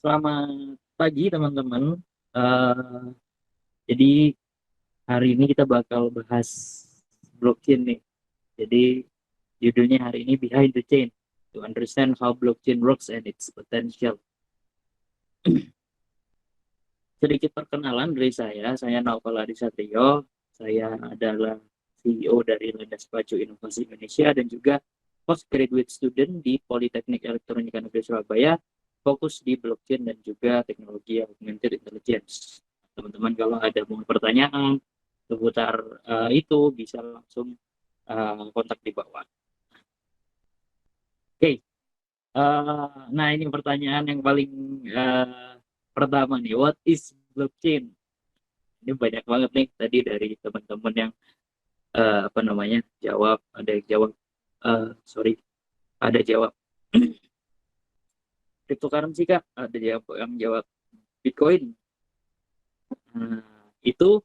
Selamat pagi teman-teman. Eh, jadi hari ini kita bakal bahas blockchain nih. Jadi judulnya hari ini Behind the Chain to Understand How Blockchain Works and Its Potential. Sedikit perkenalan dari saya Naufal Adi Satrio. Saya adalah CEO dari Landas Pacu Inovasi Indonesia dan juga postgraduate student di Politeknik Elektronika Negeri Surabaya, fokus di blockchain dan juga teknologi augmented intelligence. Teman-teman kalau ada mau pertanyaan seputar itu bisa langsung kontak di bawah. Oke, nah ini pertanyaan yang paling uh, pertama nih, what is blockchain? Ini banyak banget nih tadi dari teman-teman yang apa namanya jawab, ada yang jawab, sorry, ada jawab cryptocurrency kak, ada yang jawab Bitcoin. Nah, itu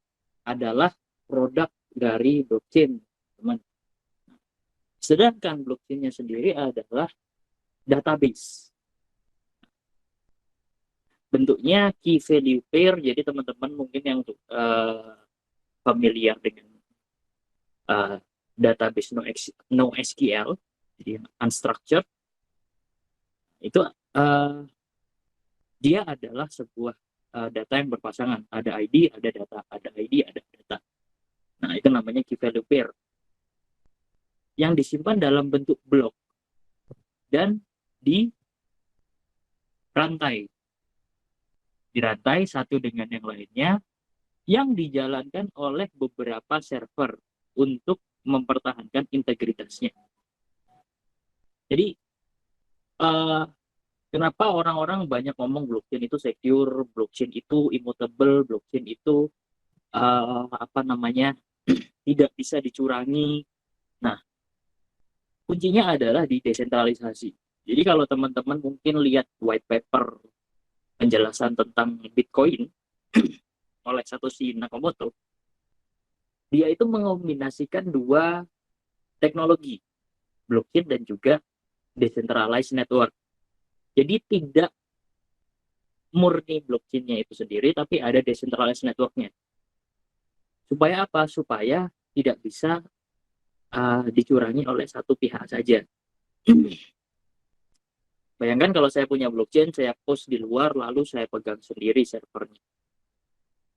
adalah produk dari blockchain, teman. Sedangkan blockchainnya sendiri adalah database. Bentuknya key value pair, jadi teman-teman mungkin yang familiar dengan uh, database NoSQL, jadi unstructured, itu dia adalah sebuah data yang berpasangan. Ada ID, ada data, ada ID, ada data. Nah, itu namanya key value pair yang disimpan dalam bentuk blok dan di rantai. Dirantai satu dengan yang lainnya yang dijalankan oleh beberapa server untuk mempertahankan integritasnya. Jadi, uh, kenapa orang-orang banyak ngomong blockchain itu secure, blockchain itu immutable, blockchain itu apa namanya tidak bisa dicurangi. Nah, kuncinya adalah di desentralisasi. Jadi kalau teman-teman mungkin lihat white paper penjelasan tentang Bitcoin oleh Satoshi Nakamoto, dia itu mengombinasikan dua teknologi, blockchain dan juga decentralized network. Jadi tidak murni blockchain-nya itu sendiri, tapi ada decentralized network-nya. Supaya apa? Supaya tidak bisa dicurangi oleh satu pihak saja. Bayangkan kalau saya punya blockchain, saya post di luar, lalu saya pegang sendiri servernya.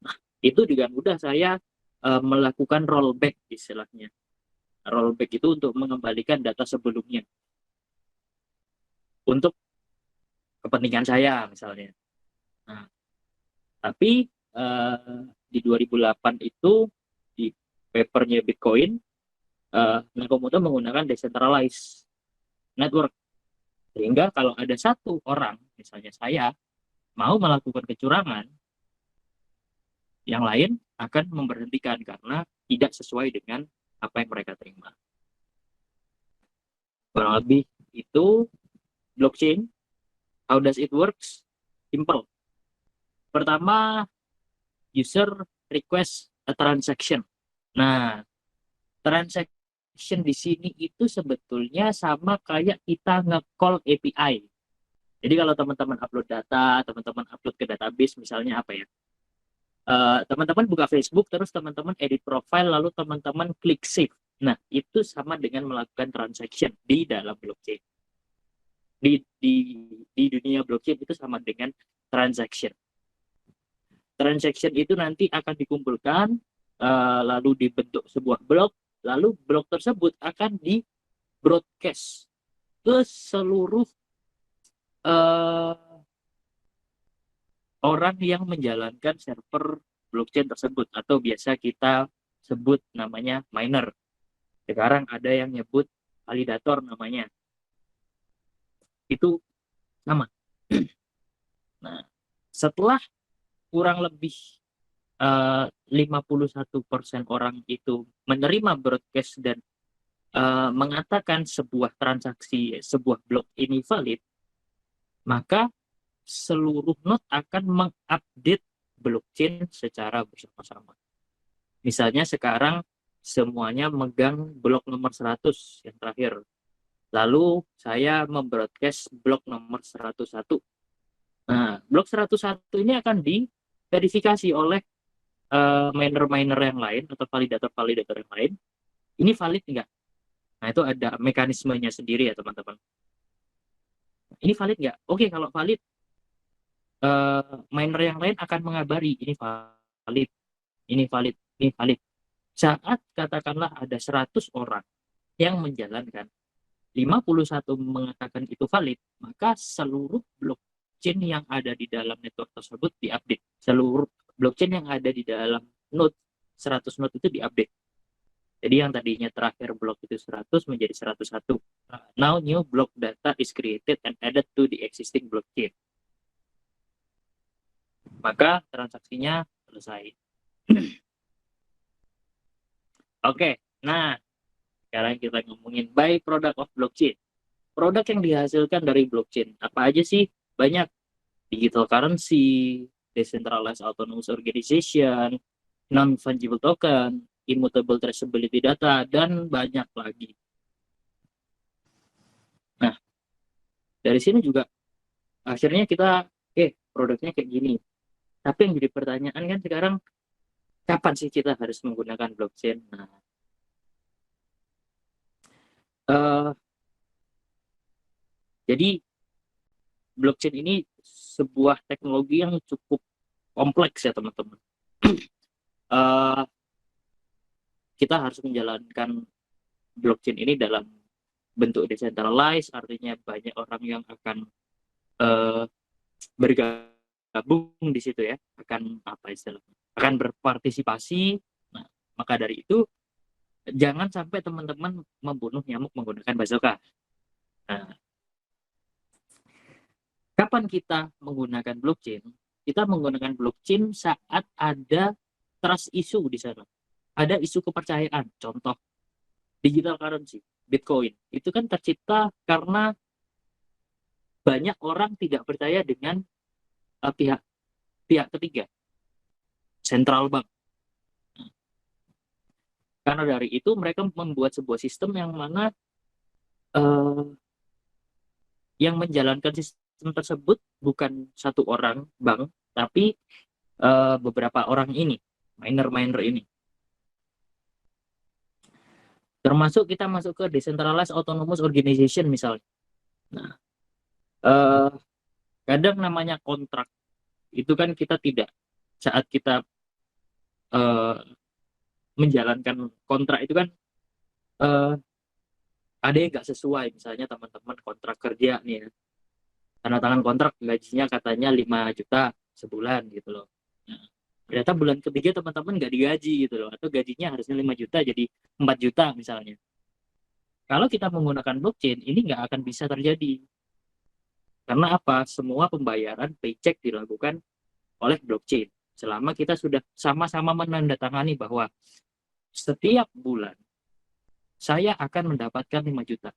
Nah, itu dengan mudah saya melakukan rollback istilahnya. Rollback itu untuk mengembalikan data sebelumnya untuk kepentingan saya misalnya. Nah, tapi di 2008 itu di papernya Bitcoin, Nakamoto menggunakan decentralized network. Sehingga kalau ada satu orang, misalnya saya, mau melakukan kecurangan, yang lain akan memberhentikan karena tidak sesuai dengan apa yang mereka terima. Kurang lebih itu blockchain. How does it works? Simple. Pertama, user request a transaction. Nah, transaction di sini itu sebetulnya sama kayak kita nge-call API. Jadi kalau teman-teman upload data, teman-teman upload ke database, misalnya apa ya? Teman-teman buka Facebook, terus teman-teman edit profile, lalu teman-teman klik save. Nah, itu sama dengan melakukan transaction di dalam blockchain. Di dunia blockchain itu sama dengan transaction. Transaction itu nanti akan dikumpulkan, lalu dibentuk sebuah blok, lalu blok tersebut akan di broadcast ke seluruh uh, orang yang menjalankan server blockchain tersebut, atau biasa kita sebut namanya miner. Sekarang ada yang nyebut validator namanya. Itu sama. Nah, setelah kurang lebih 51% orang itu menerima broadcast dan mengatakan sebuah transaksi, sebuah blok ini valid, maka seluruh node akan mengupdate blockchain secara bersama-sama. Misalnya sekarang semuanya megang blok nomor 100 yang terakhir. Lalu saya membroadcast blok nomor 101. Nah, blok 101 ini akan diverifikasi oleh miner-miner yang lain atau validator-validator yang lain. Ini valid nggak? Nah, itu ada mekanismenya sendiri ya, teman-teman. Ini valid nggak? Oke, kalau valid, miner yang lain akan mengabari ini valid, ini valid, ini valid. Saat katakanlah ada 100 orang yang menjalankan, 51 mengatakan itu valid, maka seluruh blockchain yang ada di dalam network tersebut diupdate. Seluruh blockchain yang ada di dalam node, 100 node itu diupdate. Jadi yang tadinya terakhir blok itu 100 menjadi 101. Now new block data is created and added to the existing blockchain. Maka transaksinya selesai. Oke, nah sekarang kita ngomongin by product of blockchain. Produk yang dihasilkan dari blockchain apa aja sih? Banyak. Digital currency, decentralized autonomous organization, non-fungible token, immutable traceability data, dan banyak lagi. Nah, dari sini juga akhirnya kita, produknya kayak gini. Tapi yang jadi pertanyaan kan sekarang, kapan sih kita harus menggunakan blockchain? Nah, jadi blockchain ini sebuah teknologi yang cukup kompleks ya teman-teman. Kita harus menjalankan blockchain ini dalam bentuk decentralized, artinya banyak orang yang akan bergabung di situ ya, akan apa istilahnya, akan berpartisipasi. Nah, maka dari itu jangan sampai teman-teman membunuh nyamuk menggunakan bazooka. Nah, kapan kita menggunakan blockchain? Kita menggunakan blockchain saat ada trust issue di sana. Ada isu kepercayaan. Contoh, digital currency, Bitcoin. Itu kan tercipta karena banyak orang tidak percaya dengan pihak ketiga, central bank. Karena dari itu mereka membuat sebuah sistem yang mana yang menjalankan sistem tersebut bukan satu orang bank, tapi beberapa orang ini, miner-miner ini. Termasuk kita masuk ke decentralized autonomous organization misalnya. Nah, kadang namanya kontrak itu kan kita tidak, saat kita menjalankan kontrak itu kan ada yang nggak sesuai. Misalnya teman-teman kontrak kerja nih ya, tanda tangan kontrak gajinya katanya 5 juta sebulan gitu loh. Nah, ternyata bulan ketiga teman-teman nggak digaji gitu loh, atau gajinya harusnya 5 juta jadi 4 juta misalnya. Kalau kita menggunakan blockchain ini nggak akan bisa terjadi. Karena apa? Semua pembayaran paycheck dilakukan oleh blockchain. Selama kita sudah sama-sama menandatangani bahwa setiap bulan saya akan mendapatkan 5 juta.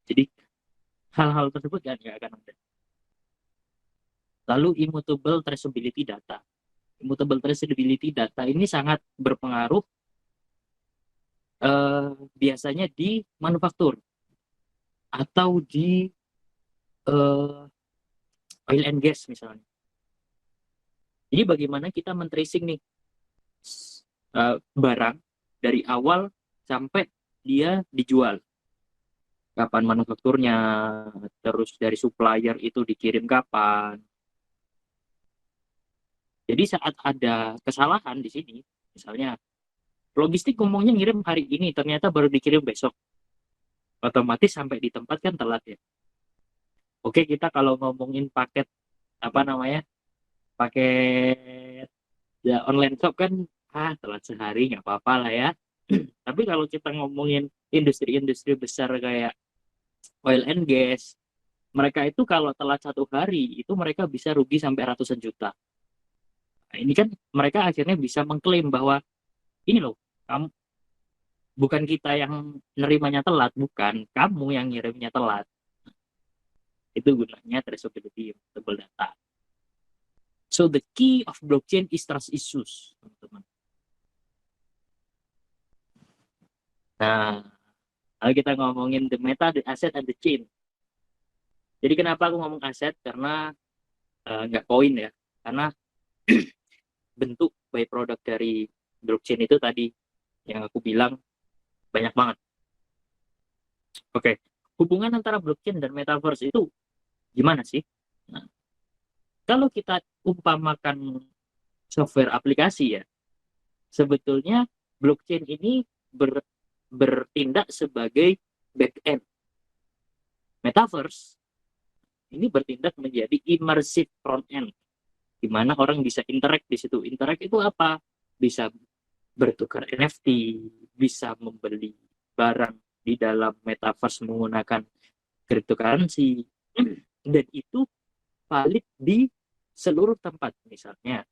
Jadi hal-hal tersebut nggak akan ada. Lalu immutable traceability data. Immutable traceability data ini sangat berpengaruh biasanya di manufaktur atau di oil and gas misalnya. Jadi bagaimana kita men-tracing nih barang dari awal sampai dia dijual. Kapan manufakturnya, terus dari supplier itu dikirim kapan. Jadi saat ada kesalahan di sini, misalnya logistik ngomongnya ngirim hari ini, ternyata baru dikirim besok, otomatis sampai di tempat kan telat ya. Oke, kita kalau ngomongin paket apa namanya, paket ya online shop kan telat sehari nggak apa-apa lah ya. Tapi kalau kita ngomongin industri-industri besar kayak oil and gas, mereka itu kalau telat 1 hari itu mereka bisa rugi sampai ratusan juta. Nah, ini kan mereka akhirnya bisa mengklaim bahwa ini loh, kamu, bukan kita yang nerimanya telat, bukan kamu yang ngirimnya telat. Itu gunanya traceability immutable data. So the key of blockchain is trust issues, teman-teman. Nah, kalau kita ngomongin the meta, the asset, and the chain. Jadi kenapa aku ngomong aset? Karena nggak koin ya. Karena bentuk byproduct dari blockchain itu tadi yang aku bilang banyak banget. Oke, hubungan antara blockchain dan metaverse itu gimana sih? Nah, kalau kita umpamakan software aplikasi ya, sebetulnya blockchain ini bertindak sebagai back-end. Metaverse ini bertindak menjadi immersive front-end, di mana orang bisa interact di situ. Interact itu apa? Bisa bertukar NFT, bisa membeli barang di dalam metaverse menggunakan cryptocurrency, dan itu valid di seluruh tempat. Misalnya,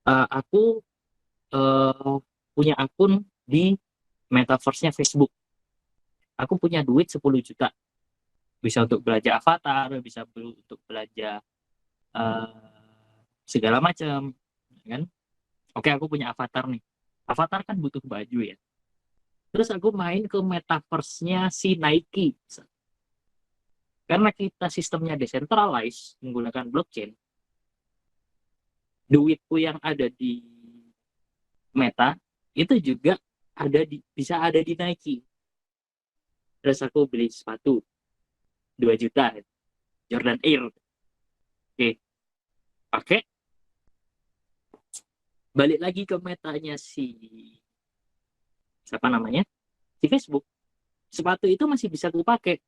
aku punya akun di metaverse-nya Facebook. Aku punya duit 10 juta. Bisa untuk belanja avatar, bisa untuk belanja segala macam. Kan? Oke, aku punya avatar nih. Avatar kan butuh baju ya. Terus aku main ke metaverse-nya si Nike. Karena kita sistemnya decentralized menggunakan blockchain, duitku yang ada di Meta itu juga bisa ada di Nike. Terus aku beli sepatu 2 juta Jordan Air. Oke, pakai, balik lagi ke metanya si siapa namanya? Si Facebook. Sepatu itu masih bisa aku pakai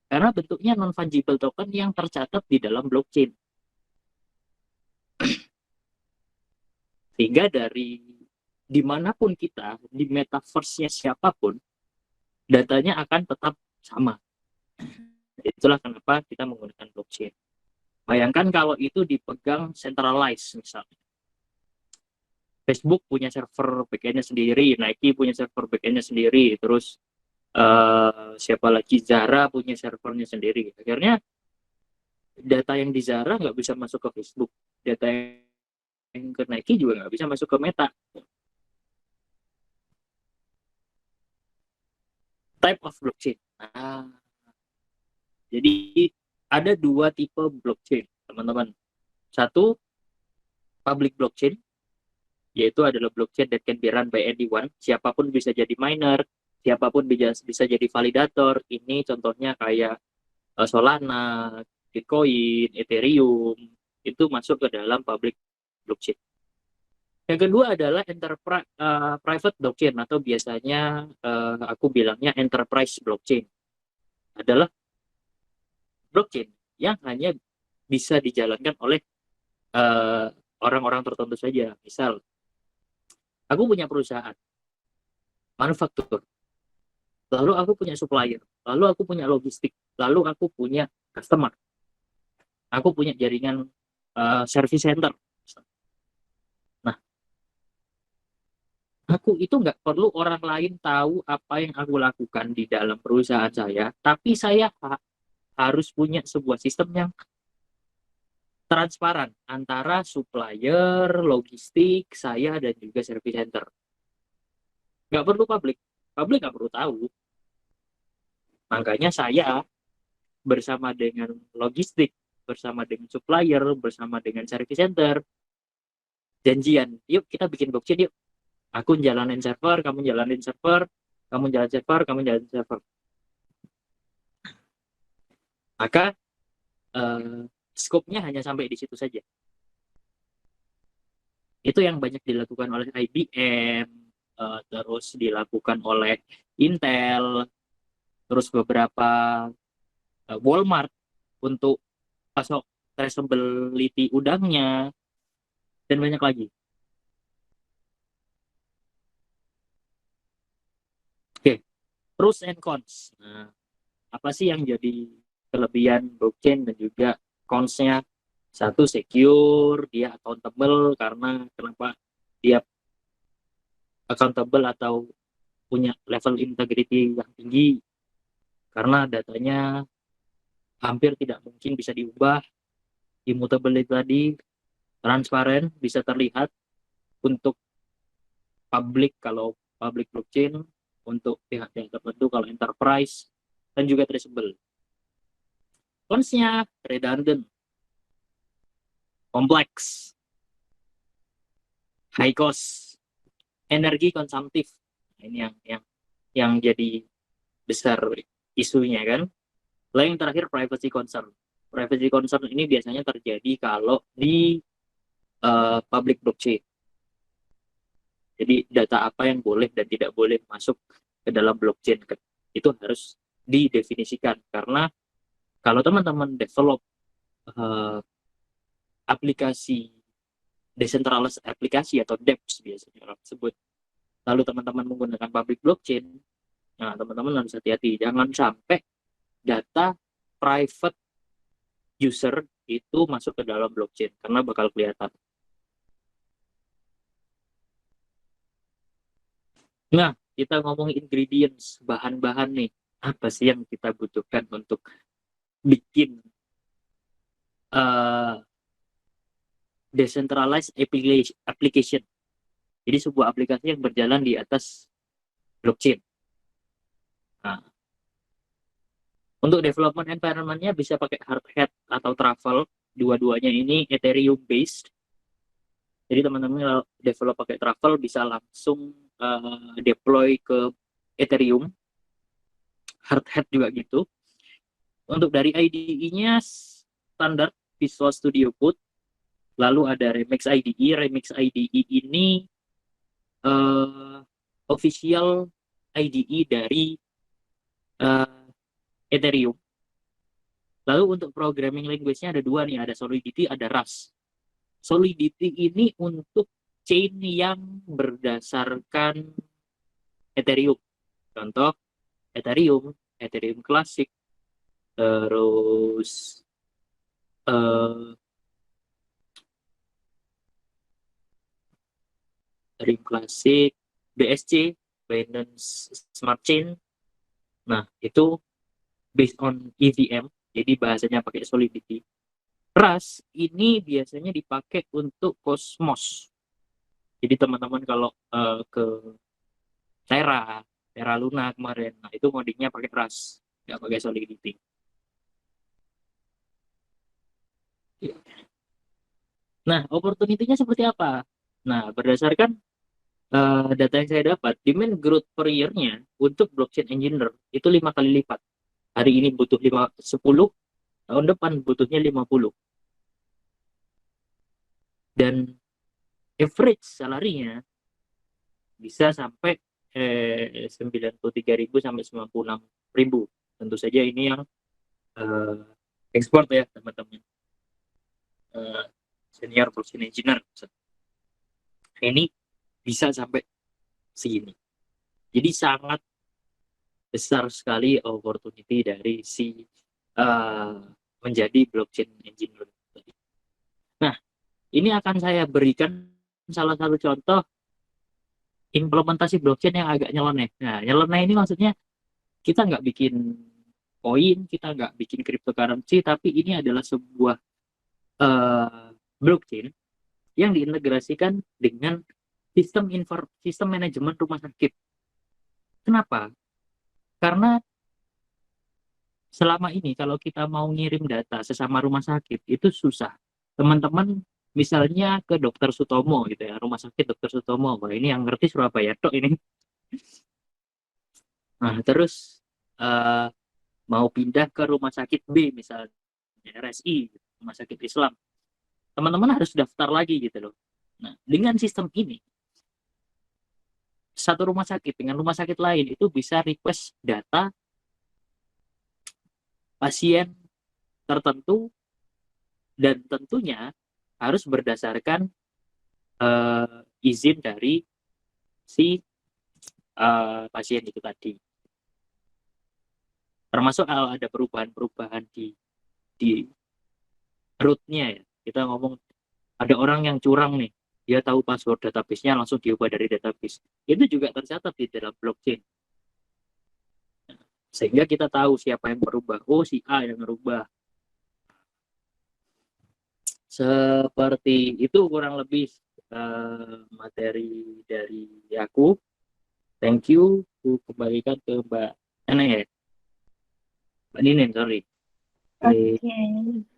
karena bentuknya non fungible token yang tercatat di dalam blockchain. Sehingga dari dimanapun kita, di metaverse-nya siapapun, datanya akan tetap sama. Itulah kenapa kita menggunakan blockchain. Bayangkan kalau itu dipegang centralized misalnya. Facebook punya server backend-nya sendiri, Nike punya server backend-nya sendiri, terus siapa lagi, Zara punya servernya sendiri. Akhirnya data yang di Zara nggak bisa masuk ke Facebook, data yang ke Nike juga nggak bisa masuk ke Meta. Type of blockchain. Nah, jadi ada dua tipe blockchain, teman-teman. Satu, public blockchain, yaitu adalah blockchain that can be run by anyone. Siapapun bisa jadi miner, siapapun bisa jadi validator. Ini contohnya kayak Solana, Bitcoin, Ethereum, itu masuk ke dalam public blockchain. Yang kedua adalah private blockchain, atau biasanya aku bilangnya enterprise blockchain. Adalah blockchain yang hanya bisa dijalankan oleh orang-orang tertentu saja. Misal, aku punya perusahaan manufaktur, lalu aku punya supplier, lalu aku punya logistik, lalu aku punya customer, aku punya jaringan service center. Nah, aku itu nggak perlu orang lain tahu apa yang aku lakukan di dalam perusahaan saya, tapi saya harus punya sebuah sistem yang transparan antara supplier, logistik, saya, dan juga service center. Nggak perlu publik. Publik nggak perlu tahu. Makanya saya bersama dengan logistik, bersama dengan supplier, bersama dengan service center, janjian, yuk kita bikin blockchain yuk. Aku jalanin server, kamu jalanin server, kamu jalan server, kamu jalan server. Maka skopnya hanya sampai di situ saja. Itu yang banyak dilakukan oleh IBM, terus dilakukan oleh Intel, terus beberapa Walmart untuk pasok traceability udangnya, dan banyak lagi. Oke, pros and cons. Nah, apa sih yang jadi kelebihan blockchain dan juga cons-nya? Satu, secure, dia accountable. Karena kenapa dia accountable atau punya level integrity yang tinggi? Karena datanya hampir tidak mungkin bisa diubah. Immutability tadi, transparan, bisa terlihat untuk publik kalau public blockchain, untuk pihak yang tertentu kalau enterprise, dan juga traceable. Cons-nya redundant, kompleks, high cost, energi konsumtif. Nah, ini yang jadi besar isunya kan. Lalu yang terakhir privacy concern. Privacy concern ini biasanya terjadi kalau di public blockchain. Jadi data apa yang boleh dan tidak boleh masuk ke dalam blockchain itu harus didefinisikan, karena kalau teman-teman develop uh, aplikasi decentralized aplikasi atau DEPs biasanya orang sebut, lalu teman-teman menggunakan public blockchain, nah teman-teman harus hati-hati jangan sampai data private user itu masuk ke dalam blockchain karena bakal kelihatan. Nah, kita ngomong ingredients, bahan-bahan nih. Apa sih yang kita butuhkan untuk bikin uh, decentralized application. Jadi sebuah aplikasi yang berjalan di atas blockchain. Nah, untuk development environment-nya bisa pakai Hardhat atau Truffle. Dua-duanya ini Ethereum based. Jadi teman-teman kalau develop pakai Truffle bisa langsung deploy ke Ethereum. Hardhat juga gitu. Untuk dari IDE-nya standar Visual Studio Code. Lalu ada Remix IDE. Remix IDE ini official IDE dari Ethereum. Lalu untuk programming language-nya ada dua nih, ada Solidity, ada Rust. Solidity ini untuk chain yang berdasarkan Ethereum. Contoh Ethereum, Ethereum Classic, terus Ethereum Classic, BSC, Binance Smart Chain. Nah, itu based on EVM, jadi bahasanya pakai Solidity. Rust ini biasanya dipakai untuk Cosmos. Jadi teman-teman kalau ke Terra, Terra Luna kemarin, nah itu ngodingnya pakai Rust, nggak pakai Solidity. Nah, opportunity-nya seperti apa? Nah, berdasarkan data yang saya dapat, demand growth per year-nya untuk blockchain engineer itu 5 kali lipat. Hari ini butuh 10, tahun depan butuhnya 50. Dan average salarinya bisa sampai 93.000 sampai 96.000. Tentu saja ini yang ekspor ya teman-teman. Senior blockchain engineer. Ini bisa sampai segini. Jadi sangat besar sekali opportunity dari si menjadi blockchain engineer. Nah, ini akan saya berikan salah satu contoh implementasi blockchain yang agak nyeleneh. Nah, nyeleneh ini maksudnya kita nggak bikin koin, kita nggak bikin cryptocurrency, tapi ini adalah sebuah blockchain yang diintegrasikan dengan sistem manajemen rumah sakit. Kenapa? Karena selama ini kalau kita mau ngirim data sesama rumah sakit itu susah. Teman-teman misalnya ke Dokter Sutomo gitu ya, rumah sakit Dokter Sutomo. Wah, ini yang ngerti Surabaya tok ini. Nah, terus uh, mau pindah ke rumah sakit B misalnya RSI, rumah sakit Islam. Teman-teman harus daftar lagi gitu loh. Nah, dengan sistem ini satu rumah sakit dengan rumah sakit lain itu bisa request data pasien tertentu dan tentunya harus berdasarkan izin dari si pasien itu tadi. Termasuk kalau ada perubahan-perubahan di root-nya ya. Kita ngomong ada orang yang curang nih, dia tahu password database-nya langsung diubah dari database. Itu juga tercatat di dalam blockchain. Sehingga kita tahu siapa yang berubah. Oh, si A yang berubah. Seperti itu kurang lebih materi dari aku. Thank you. Aku kembalikan ke Mbak Neneng ya. Mbak Ninen, sorry. Oke. Oke.